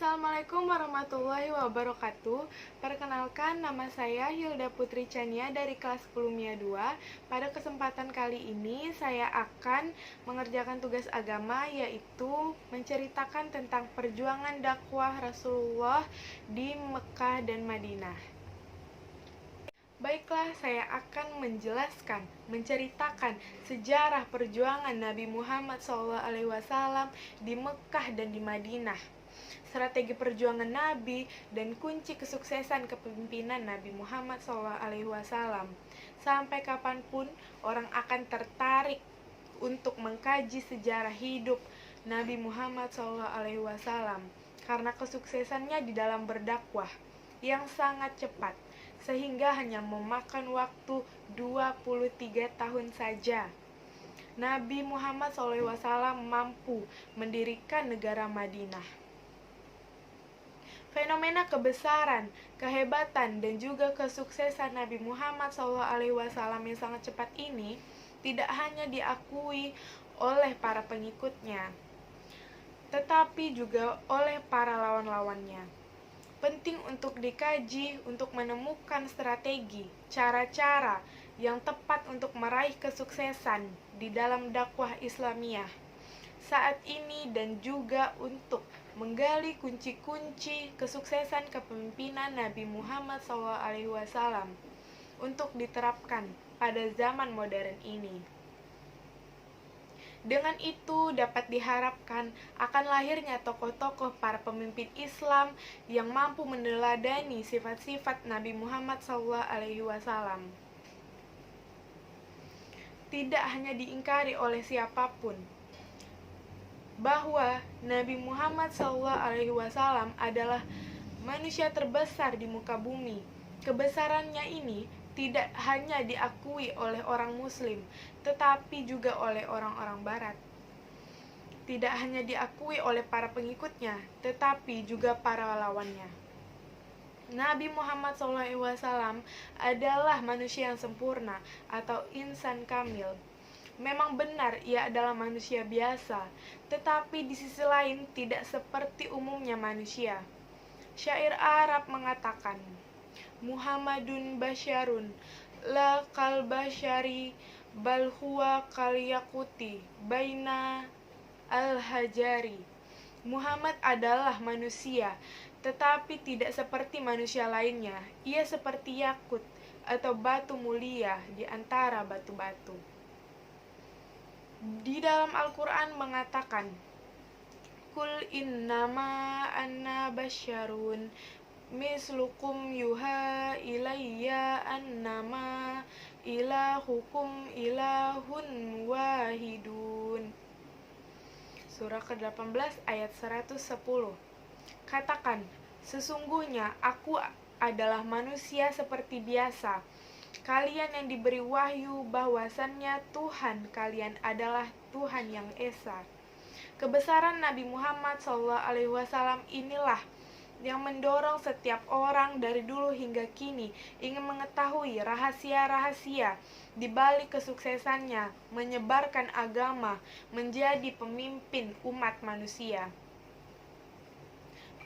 Assalamualaikum warahmatullahi wabarakatuh. Perkenalkan, nama saya Hilda Putri Chania dari kelas 10 MIA 2. Pada kesempatan kali ini saya akan mengerjakan tugas agama, yaitu menceritakan tentang perjuangan dakwah Rasulullah di Mekah dan Madinah. Baiklah, saya akan menceritakan sejarah perjuangan Nabi Muhammad SAW di Mekah dan di Madinah, strategi perjuangan Nabi, dan kunci kesuksesan kepemimpinan Nabi Muhammad SAW. Sampai kapanpun orang akan tertarik untuk mengkaji sejarah hidup Nabi Muhammad SAW, karena kesuksesannya di dalam berdakwah yang sangat cepat, sehingga hanya memakan waktu 23 tahun saja. Nabi Muhammad SAW mampu mendirikan negara Madinah. Fenomena kebesaran, kehebatan, dan juga kesuksesan Nabi Muhammad SAW yang sangat cepat ini tidak hanya diakui oleh para pengikutnya, tetapi juga oleh para lawan-lawannya. Penting untuk dikaji untuk menemukan strategi, cara-cara yang tepat untuk meraih kesuksesan di dalam dakwah Islamiyah saat ini, dan juga untuk menggali kunci-kunci kesuksesan kepemimpinan Nabi Muhammad SAW untuk diterapkan pada zaman modern ini. Dengan itu dapat diharapkan akan lahirnya tokoh-tokoh para pemimpin Islam yang mampu meneladani sifat-sifat Nabi Muhammad SAW. Tidak hanya diingkari oleh siapapun bahwa Nabi Muhammad SAW adalah manusia terbesar di muka bumi. Kebesarannya ini tidak hanya diakui oleh orang Muslim, tetapi juga oleh orang-orang Barat. Tidak hanya diakui oleh para pengikutnya, tetapi juga para lawannya. Nabi Muhammad SAW adalah manusia yang sempurna atau insan kamil. Memang benar ia adalah manusia biasa, tetapi di sisi lain tidak seperti umumnya manusia. Syair Arab mengatakan, Muhammadun basyarun la kal basyari bal huwa kal yaquti baina al-hajari. Muhammad adalah manusia, tetapi tidak seperti manusia lainnya. Ia seperti yakut atau batu mulia di antara batu-batu. Di dalam Al-Quran mengatakan, Kul innama anna basyarun mislukum yuha ilayya annama ilahukum ilahun wahidun. Surah ke-18 ayat 110. Katakan, sesungguhnya aku adalah manusia seperti biasa. Kalian yang diberi wahyu bahwasannya Tuhan kalian adalah Tuhan yang esa. Kebesaran Nabi Muhammad SAW inilah yang mendorong setiap orang dari dulu hingga kini ingin mengetahui rahasia-rahasia di balik kesuksesannya menyebarkan agama, menjadi pemimpin umat manusia.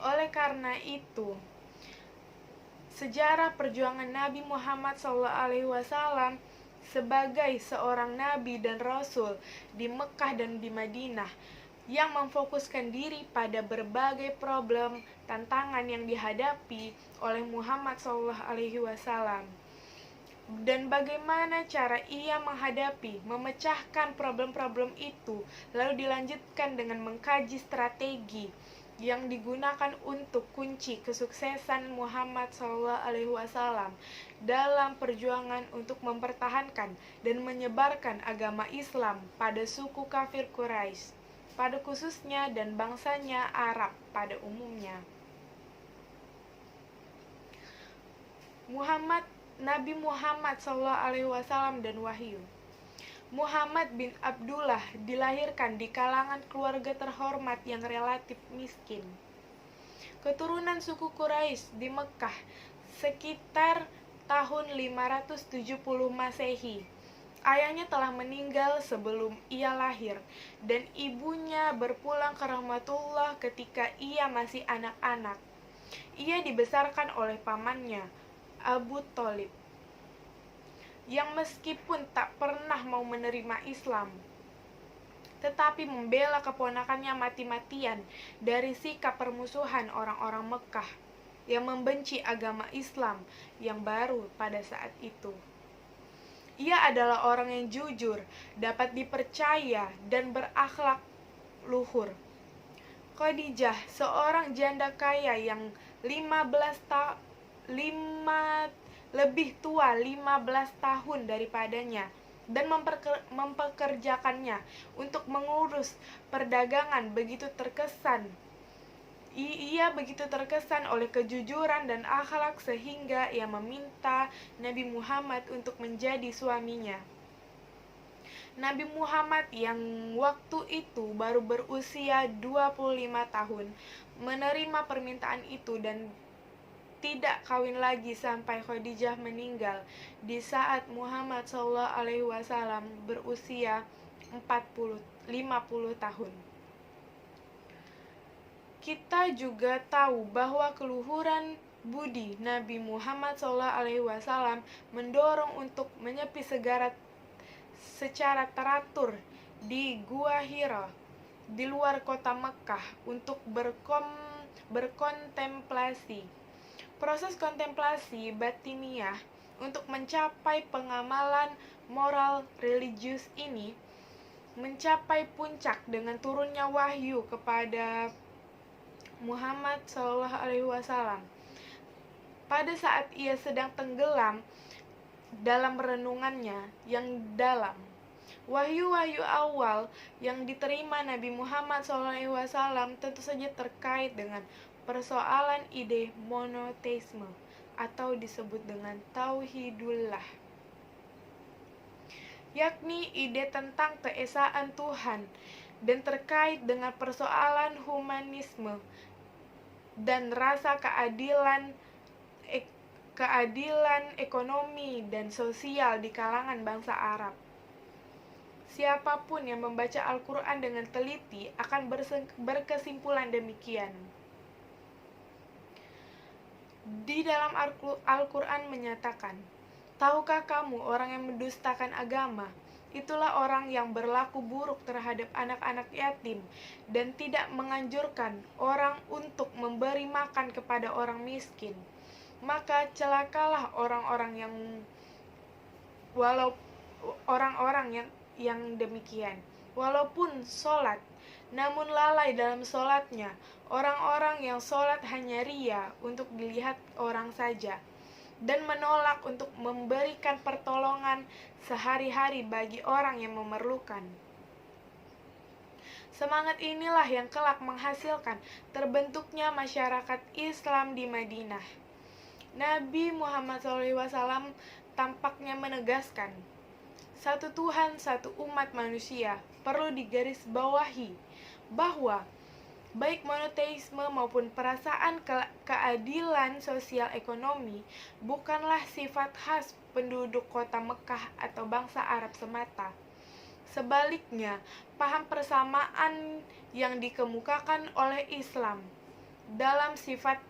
Oleh karena itu, sejarah perjuangan Nabi Muhammad SAW sebagai seorang nabi dan rasul di Mekah dan di Madinah yang memfokuskan diri pada berbagai problem, tantangan yang dihadapi oleh Muhammad SAW, dan bagaimana cara ia menghadapi, memecahkan problem-problem itu, lalu dilanjutkan dengan mengkaji strategi yang digunakan untuk kunci kesuksesan Muhammad SAW dalam perjuangan untuk mempertahankan dan menyebarkan agama Islam pada suku kafir Quraisy, pada khususnya, dan bangsanya Arab pada umumnya. Nabi Muhammad SAW dan wahyu. Muhammad bin Abdullah dilahirkan di kalangan keluarga terhormat yang relatif miskin. Keturunan suku Quraisy di Mekah sekitar tahun 570 Masehi. Ayahnya telah meninggal sebelum ia lahir, dan ibunya berpulang ke rahmatullah ketika ia masih anak-anak. Ia dibesarkan oleh pamannya, Abu Thalib, yang meskipun tak pernah mau menerima Islam, tetapi membela keponakannya mati-matian dari sikap permusuhan orang-orang Mekah yang membenci agama Islam yang baru pada saat itu. Ia adalah orang yang jujur, dapat dipercaya, dan berakhlak luhur. Khadijah, seorang janda kaya yang lebih tua 15 tahun daripadanya, dan mempekerjakannya untuk mengurus perdagangan ia begitu terkesan oleh kejujuran dan akhlak sehingga ia meminta Nabi Muhammad untuk menjadi suaminya. Nabi Muhammad yang waktu itu baru berusia 25 tahun menerima permintaan itu dan tidak kawin lagi sampai Khadijah meninggal di saat Muhammad SAW berusia 50 tahun. Kita juga tahu bahwa keluhuran budi Nabi Muhammad SAW mendorong untuk menyepi secara teratur di Gua Hira di luar kota Mekah untuk berkontemplasi. Proses kontemplasi batiniah untuk mencapai pengamalan moral religius ini mencapai puncak dengan turunnya wahyu kepada Muhammad SAW. Pada saat ia sedang tenggelam dalam renungannya yang dalam, wahyu-wahyu awal yang diterima Nabi Muhammad SAW tentu saja terkait dengan persoalan ide monoteisme atau disebut dengan tauhidullah, yakni ide tentang keesaan Tuhan, dan terkait dengan persoalan humanisme dan rasa keadilan ekonomi dan sosial di kalangan bangsa Arab. Siapapun yang membaca Al-Quran dengan teliti akan berkesimpulan demikian. Di dalam Al-Quran menyatakan, "Tahukah kamu orang yang mendustakan agama? Itulah orang yang berlaku buruk terhadap anak-anak yatim dan tidak menganjurkan orang untuk memberi makan kepada orang miskin. Maka celakalah orang-orang yang demikian, walaupun sholat, namun lalai dalam sholatnya, orang-orang yang sholat hanya ria untuk dilihat orang saja, dan menolak untuk memberikan pertolongan sehari-hari bagi orang yang memerlukan." Semangat inilah yang kelak menghasilkan terbentuknya masyarakat Islam di Madinah. Nabi Muhammad SAW tampaknya menegaskan, satu Tuhan, satu umat manusia. Perlu digarisbawahi bahwa baik monoteisme maupun perasaan keadilan sosial ekonomi bukanlah sifat khas penduduk kota Mekah atau bangsa Arab semata. Sebaliknya, paham persamaan yang dikemukakan oleh Islam dalam sifat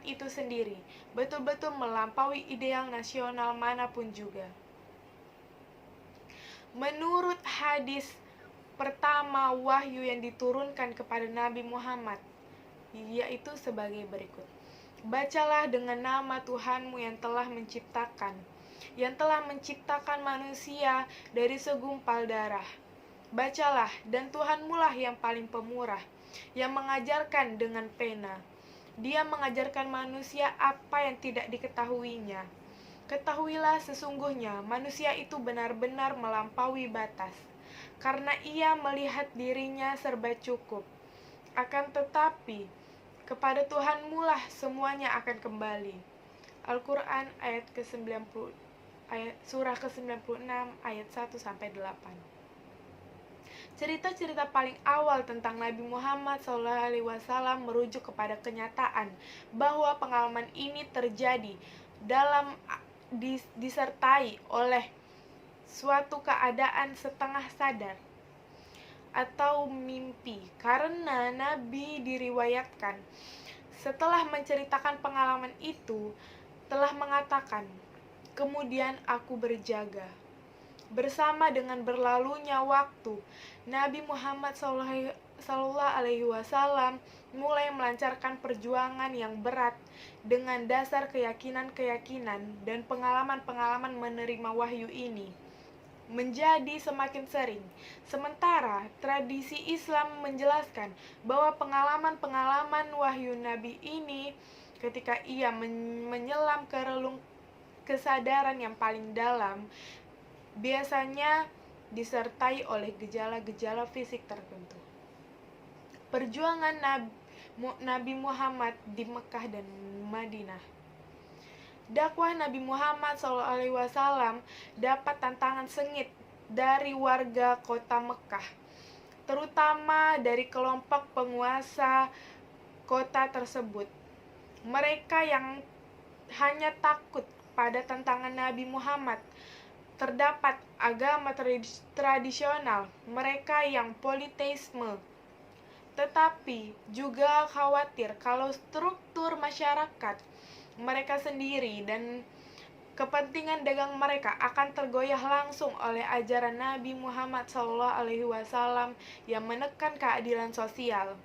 itu sendiri betul-betul melampaui ideal nasional manapun juga. Menurut hadis pertama wahyu yang diturunkan kepada Nabi Muhammad, yaitu sebagai berikut: "Bacalah dengan nama Tuhanmu yang telah menciptakan manusia dari segumpal darah. Bacalah, dan Tuhanmulah yang paling pemurah, yang mengajarkan dengan pena. Dia mengajarkan manusia apa yang tidak diketahuinya. Ketahuilah sesungguhnya manusia itu benar-benar melampaui batas, karena ia melihat dirinya serba cukup. Akan tetapi, kepada Tuhanmulah semuanya akan kembali." Al-Quran surah ke-96 ayat 1-8. Cerita-cerita paling awal tentang Nabi Muhammad SAW merujuk kepada kenyataan bahwa pengalaman ini terjadi disertai oleh suatu keadaan setengah sadar atau mimpi, karena Nabi diriwayatkan setelah menceritakan pengalaman itu telah mengatakan, "Kemudian aku berjaga." Bersama dengan berlalunya waktu, Nabi Muhammad SAW mulai melancarkan perjuangan yang berat dengan dasar keyakinan-keyakinan dan pengalaman-pengalaman menerima wahyu ini menjadi semakin sering. Sementara tradisi Islam menjelaskan bahwa pengalaman-pengalaman wahyu Nabi ini ketika ia menyelam ke relung kesadaran yang paling dalam biasanya disertai oleh gejala-gejala fisik tertentu. Perjuangan Nabi Muhammad di Mekah dan Madinah. Dakwah Nabi Muhammad SAW dapat tantangan sengit dari warga kota Mekah, terutama dari kelompok penguasa kota tersebut. Mereka yang hanya takut pada tantangan Nabi Muhammad. Terdapat agama tradisional, mereka yang politeisme, tetapi juga khawatir kalau struktur masyarakat mereka sendiri dan kepentingan dagang mereka akan tergoyah langsung oleh ajaran Nabi Muhammad SAW yang menekan keadilan sosial,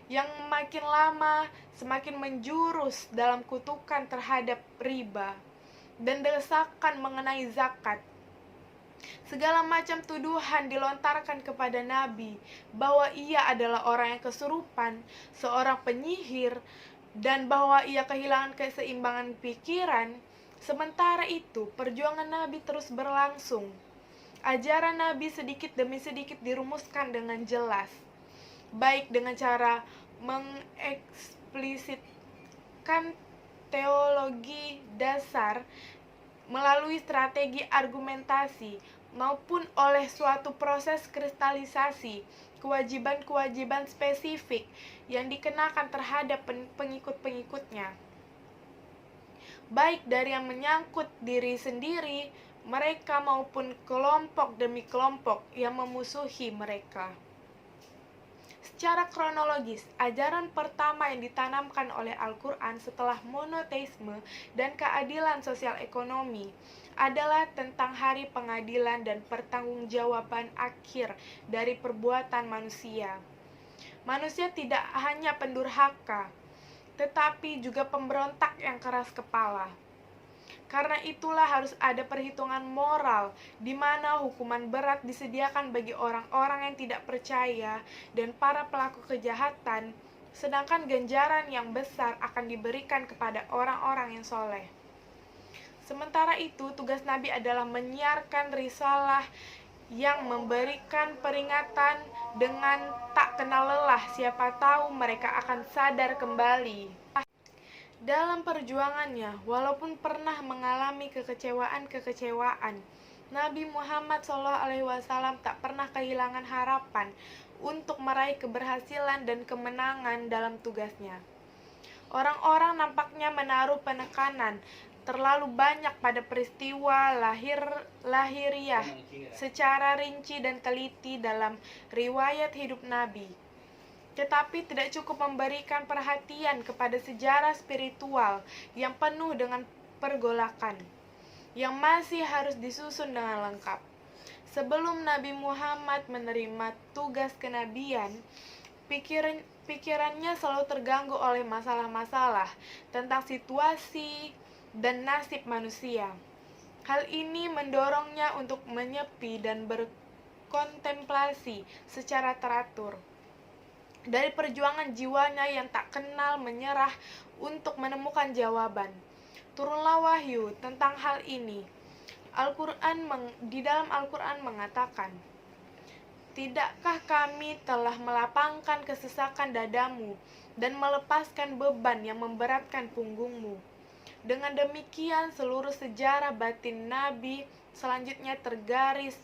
yang makin lama semakin menjurus dalam kutukan terhadap riba dan desakan mengenai zakat. Segala macam tuduhan dilontarkan kepada Nabi bahwa ia adalah orang yang kesurupan, seorang penyihir, dan bahwa ia kehilangan keseimbangan pikiran. Sementara itu, perjuangan Nabi terus berlangsung. Ajaran Nabi sedikit demi sedikit dirumuskan dengan jelas, baik dengan cara mengeksplisitkan teologi dasar melalui strategi argumentasi maupun oleh suatu proses kristalisasi kewajiban-kewajiban spesifik yang dikenakan terhadap pengikut-pengikutnya, baik dari yang menyangkut diri sendiri mereka maupun kelompok demi kelompok yang memusuhi mereka. Secara kronologis, ajaran pertama yang ditanamkan oleh Al-Quran setelah monoteisme dan keadilan sosial ekonomi adalah tentang hari pengadilan dan pertanggungjawaban akhir dari perbuatan manusia. Manusia tidak hanya pendurhaka, tetapi juga pemberontak yang keras kepala. Karena itulah harus ada perhitungan moral di mana hukuman berat disediakan bagi orang-orang yang tidak percaya dan para pelaku kejahatan, sedangkan ganjaran yang besar akan diberikan kepada orang-orang yang soleh. Sementara itu, tugas Nabi adalah menyiarkan risalah yang memberikan peringatan dengan tak kenal lelah, siapa tahu mereka akan sadar kembali. Dalam perjuangannya, walaupun pernah mengalami kekecewaan, Nabi Muhammad SAW tak pernah kehilangan harapan untuk meraih keberhasilan dan kemenangan dalam tugasnya. Orang-orang nampaknya menaruh penekanan terlalu banyak pada peristiwa lahiriah secara rinci dan teliti dalam riwayat hidup Nabi, tetapi tidak cukup memberikan perhatian kepada sejarah spiritual yang penuh dengan pergolakan, yang masih harus disusun dengan lengkap. Sebelum Nabi Muhammad menerima tugas kenabian, pikirannya selalu terganggu oleh masalah-masalah tentang situasi dan nasib manusia. Hal ini mendorongnya untuk menyepi dan berkontemplasi secara teratur. Dari perjuangan jiwanya yang tak kenal menyerah untuk menemukan jawaban, turunlah wahyu tentang hal ini. Di dalam Al-Quran mengatakan, "Tidakkah kami telah melapangkan kesesakan dadamu dan melepaskan beban yang memberatkan punggungmu?" Dengan demikian, seluruh sejarah batin Nabi selanjutnya tergaris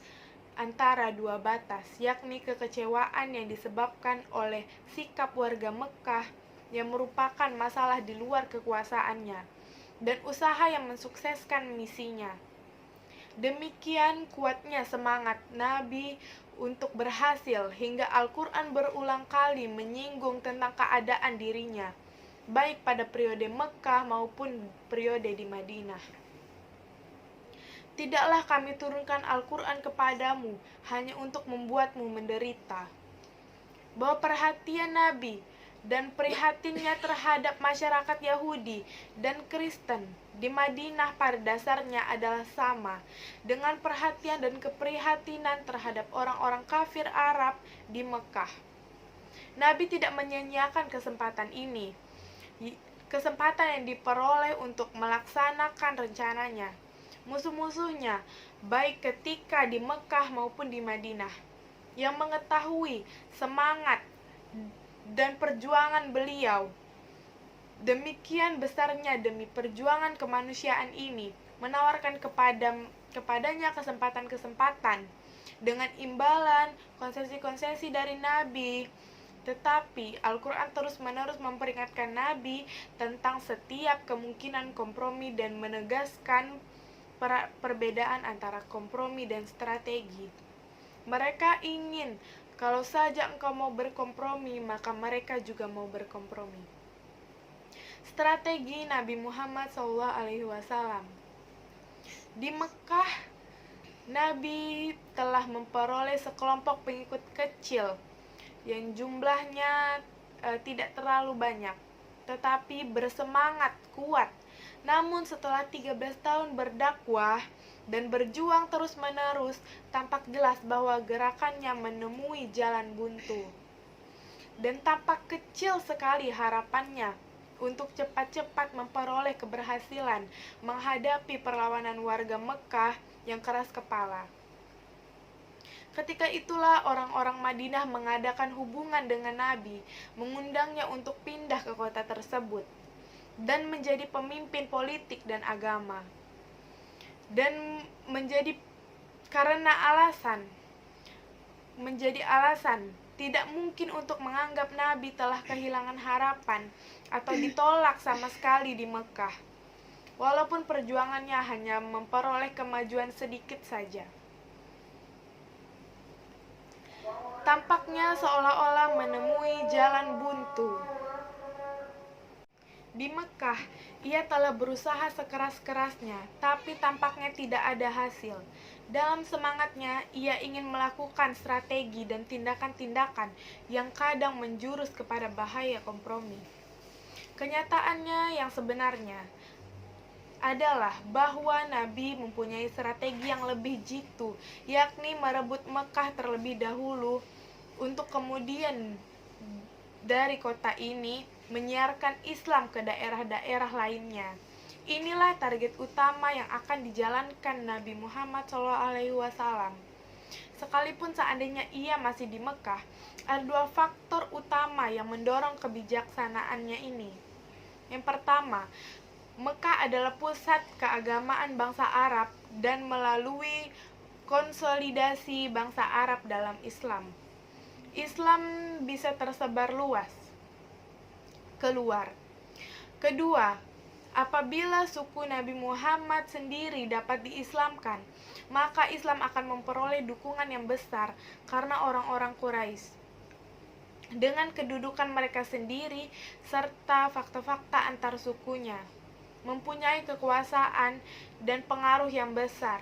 antara dua batas, yakni kekecewaan yang disebabkan oleh sikap warga Mekah yang merupakan masalah di luar kekuasaannya, dan usaha yang mensukseskan misinya. Demikian kuatnya semangat Nabi untuk berhasil hingga Al-Quran berulang kali menyinggung tentang keadaan dirinya, baik pada periode Mekah maupun periode di Madinah. Tidaklah kami turunkan Al-Quran kepadamu hanya untuk membuatmu menderita. Bahwa perhatian Nabi dan prihatinnya terhadap masyarakat Yahudi dan Kristen di Madinah pada dasarnya adalah sama dengan perhatian dan keprihatinan terhadap orang-orang kafir Arab di Mekah. Nabi tidak menyia-nyiakan kesempatan ini, kesempatan yang diperoleh untuk melaksanakan rencananya. Musuh-musuhnya, baik ketika di Mekah maupun di Madinah, yang mengetahui semangat dan perjuangan beliau demikian besarnya demi perjuangan kemanusiaan ini, menawarkan kepadanya kesempatan-kesempatan dengan imbalan konsesi-konsesi dari Nabi. Tetapi Al-Quran terus-menerus memperingatkan Nabi tentang setiap kemungkinan kompromi dan menegaskan perbedaan antara kompromi dan strategi. Mereka ingin kalau saja engkau mau berkompromi, maka mereka juga mau berkompromi. Strategi Nabi Muhammad SAW. Di Mekah, Nabi telah memperoleh sekelompok pengikut kecil yang jumlahnya tidak terlalu banyak, tetapi bersemangat kuat. Namun setelah 13 tahun berdakwah dan berjuang terus-menerus, tampak jelas bahwa gerakannya menemui jalan buntu. Dan tampak kecil sekali harapannya untuk cepat-cepat memperoleh keberhasilan menghadapi perlawanan warga Mekah yang keras kepala. Ketika itulah orang-orang Madinah mengadakan hubungan dengan Nabi, mengundangnya untuk pindah ke kota tersebut dan menjadi pemimpin politik dan agama. Dan menjadi alasan tidak mungkin untuk menganggap Nabi telah kehilangan harapan atau ditolak sama sekali di Mekah, walaupun perjuangannya hanya memperoleh kemajuan sedikit saja. Tampaknya seolah-olah menemui jalan buntu. Di Mekah, ia telah berusaha sekeras-kerasnya, tapi tampaknya tidak ada hasil. Dalam semangatnya, ia ingin melakukan strategi dan tindakan-tindakan yang kadang menjurus kepada bahaya kompromi. Kenyataannya yang sebenarnya adalah bahwa Nabi mempunyai strategi yang lebih jitu, yakni merebut Mekah terlebih dahulu untuk kemudian dari kota ini menyiarkan Islam ke daerah-daerah lainnya. Inilah target utama yang akan dijalankan Nabi Muhammad SAW. Sekalipun seandainya ia masih di Mekah, ada dua faktor utama yang mendorong kebijaksanaannya ini. Yang pertama, Mekah adalah pusat keagamaan bangsa Arab dan melalui konsolidasi bangsa Arab dalam Islam, Islam bisa tersebar luas keluar. Kedua, apabila suku Nabi Muhammad sendiri dapat diislamkan, maka Islam akan memperoleh dukungan yang besar karena orang-orang Quraisy. Dengan kedudukan mereka sendiri serta fakta-fakta antar sukunya, mempunyai kekuasaan dan pengaruh yang besar.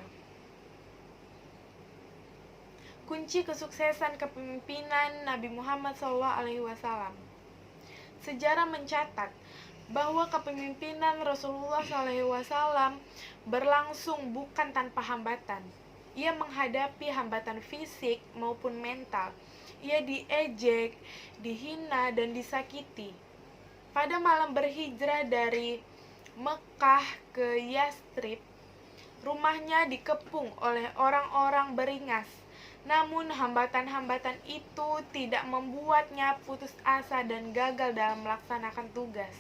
Kunci kesuksesan kepemimpinan Nabi Muhammad SAW. Sejarah mencatat bahwa kepemimpinan Rasulullah SAW berlangsung bukan tanpa hambatan. Ia menghadapi hambatan fisik maupun mental. Ia diejek, dihina, dan disakiti. Pada malam berhijrah dari Mekah ke Yastrib, rumahnya dikepung oleh orang-orang beringas. Namun hambatan-hambatan itu tidak membuatnya putus asa dan gagal dalam melaksanakan tugas.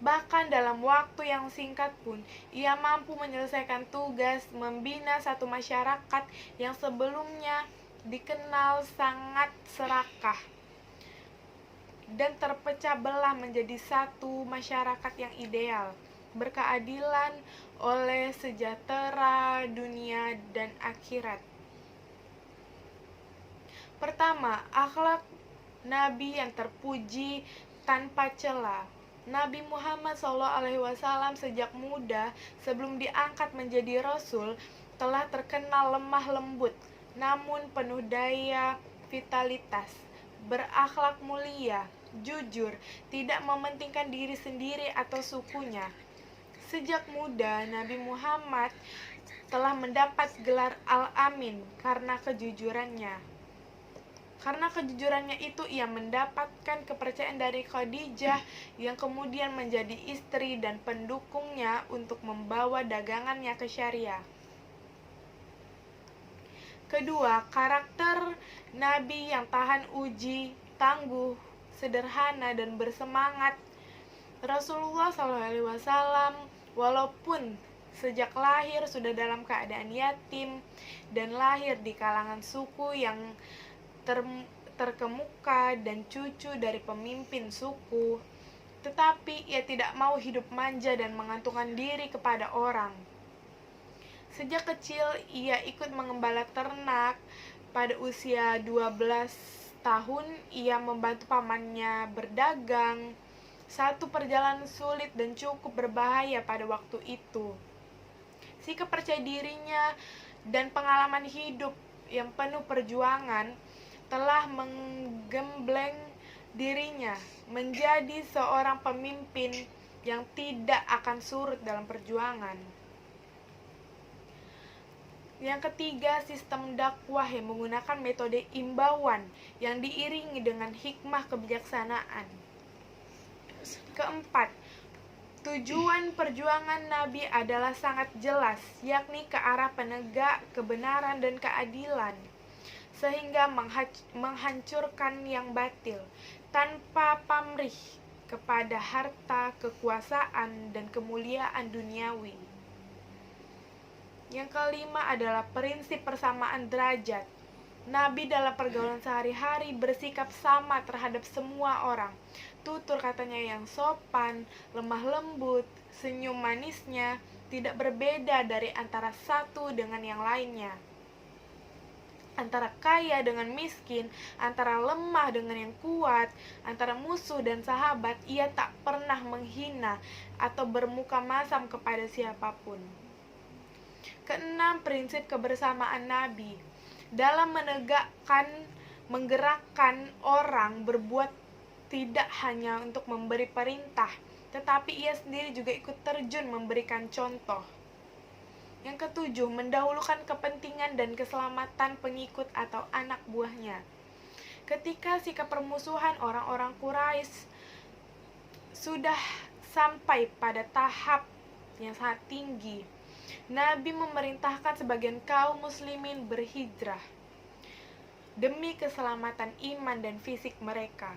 Bahkan dalam waktu yang singkat pun, ia mampu menyelesaikan tugas membina satu masyarakat yang sebelumnya dikenal sangat serakah dan terpecah belah menjadi satu masyarakat yang ideal. berkeadilan oleh sejahtera dunia dan akhirat. Pertama, akhlak Nabi yang terpuji tanpa cela. Nabi Muhammad SAW sejak muda sebelum diangkat menjadi Rasul telah terkenal lemah lembut, namun penuh daya vitalitas, berakhlak mulia, jujur, tidak mementingkan diri sendiri atau sukunya. Sejak muda, Nabi Muhammad telah mendapat gelar Al-Amin karena kejujurannya. Karena kejujurannya itu, ia mendapatkan kepercayaan dari Khadijah yang kemudian menjadi istri dan pendukungnya untuk membawa dagangannya ke Syariah. Kedua, karakter Nabi yang tahan uji, tangguh, sederhana, dan bersemangat. Rasulullah SAW walaupun sejak lahir sudah dalam keadaan yatim dan lahir di kalangan suku yang terkemuka dan cucu dari pemimpin suku, tetapi ia tidak mau hidup manja dan mengantungkan diri kepada orang. Sejak kecil ia ikut mengembala ternak. Pada usia 12 tahun ia membantu pamannya berdagang. Satu perjalanan sulit dan cukup berbahaya pada waktu itu. Sikap percaya dirinya dan pengalaman hidup yang penuh perjuangan telah menggembleng dirinya menjadi seorang pemimpin yang tidak akan surut dalam perjuangan. Yang ketiga, sistem dakwah yang menggunakan metode imbauan yang diiringi dengan hikmah kebijaksanaan. Keempat, tujuan perjuangan Nabi adalah sangat jelas, yakni ke arah penegak kebenaran dan keadilan, sehingga menghancurkan yang batil tanpa pamrih kepada harta, kekuasaan, dan kemuliaan duniawi. Yang kelima adalah prinsip persamaan derajat. Nabi dalam pergaulan sehari-hari bersikap sama terhadap semua orang. Tutur katanya yang sopan, lemah lembut, senyum manisnya tidak berbeda dari antara satu dengan yang lainnya, antara kaya dengan miskin, antara lemah dengan yang kuat, antara musuh dan sahabat. Ia tak pernah menghina atau bermuka masam kepada siapapun. Keenam, prinsip kebersamaan Nabi dalam menggerakkan orang berbuat tidak hanya untuk memberi perintah, tetapi ia sendiri juga ikut terjun memberikan contoh. Yang ketujuh, mendahulukan kepentingan dan keselamatan pengikut atau anak buahnya. Ketika sikap permusuhan orang-orang Quraisy sudah sampai pada tahap yang sangat tinggi, Nabi memerintahkan sebagian kaum muslimin berhijrah demi keselamatan iman dan fisik mereka.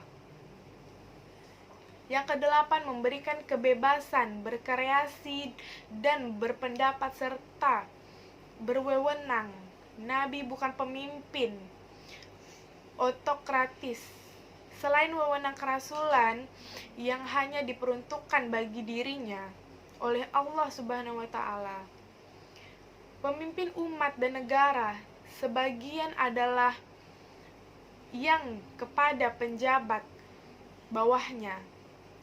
Yang kedelapan, memberikan kebebasan berkreasi dan berpendapat serta berwenang. Nabi bukan pemimpin otokratis. Selain wewenang kerasulan yang hanya diperuntukkan bagi dirinya oleh Allah Subhanahu wa Ta'ala, pemimpin umat dan negara sebagian adalah yang kepada penjabat bawahnya.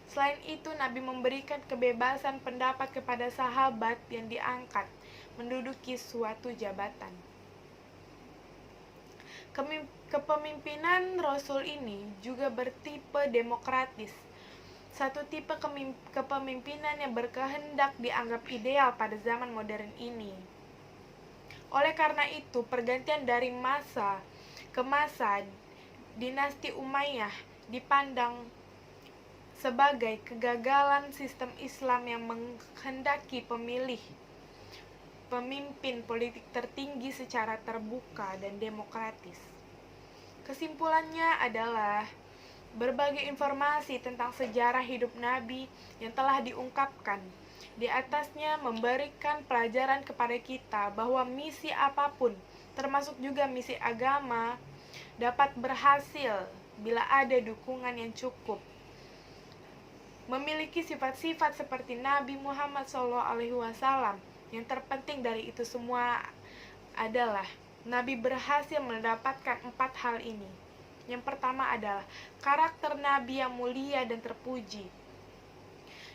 Selain itu, Nabi memberikan kebebasan pendapat kepada sahabat yang diangkat menduduki suatu jabatan. Kepemimpinan Rasul ini juga bertipe demokratis, satu tipe kepemimpinan yang berkehendak dianggap ideal pada zaman modern ini. Oleh karena itu, pergantian dari masa ke masa, dinasti Umayyah dipandang sebagai kegagalan sistem Islam yang menghendaki pemimpin politik tertinggi secara terbuka dan demokratis. Kesimpulannya adalah berbagai informasi tentang sejarah hidup Nabi yang telah diungkapkan di atasnya memberikan pelajaran kepada kita bahwa misi apapun, termasuk juga misi agama, dapat berhasil bila ada dukungan yang cukup. memiliki sifat-sifat seperti Nabi Muhammad SAW. Yang terpenting dari itu semua adalah Nabi berhasil mendapatkan 4 hal ini. Yang pertama adalah karakter Nabi yang mulia dan terpuji.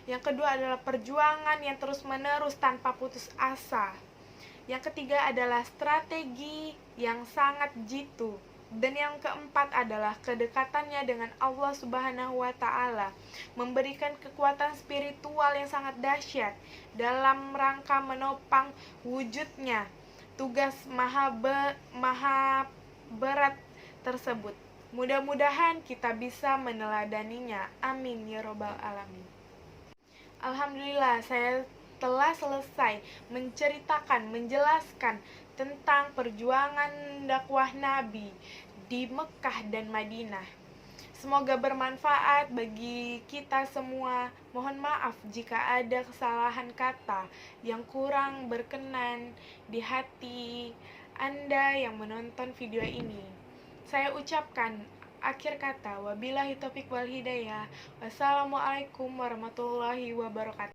Yang kedua adalah perjuangan yang terus-menerus tanpa putus asa. Yang ketiga adalah strategi yang sangat jitu. Dan yang keempat adalah kedekatannya dengan Allah Subhanahu wa Ta'ala, memberikan kekuatan spiritual yang sangat dahsyat dalam rangka menopang wujudnya tugas maha berat tersebut. Mudah-mudahan kita bisa meneladaninya. Amin ya robbal alamin. Alhamdulillah, saya telah selesai menjelaskan tentang perjuangan dakwah Nabi di Mekah dan Madinah. Semoga bermanfaat bagi kita semua. Mohon maaf jika ada kesalahan kata yang kurang berkenan di hati Anda yang menonton video ini. Saya ucapkan akhir kata, wabillahi taufiq wal hidayah. Wassalamualaikum warahmatullahi wabarakatuh.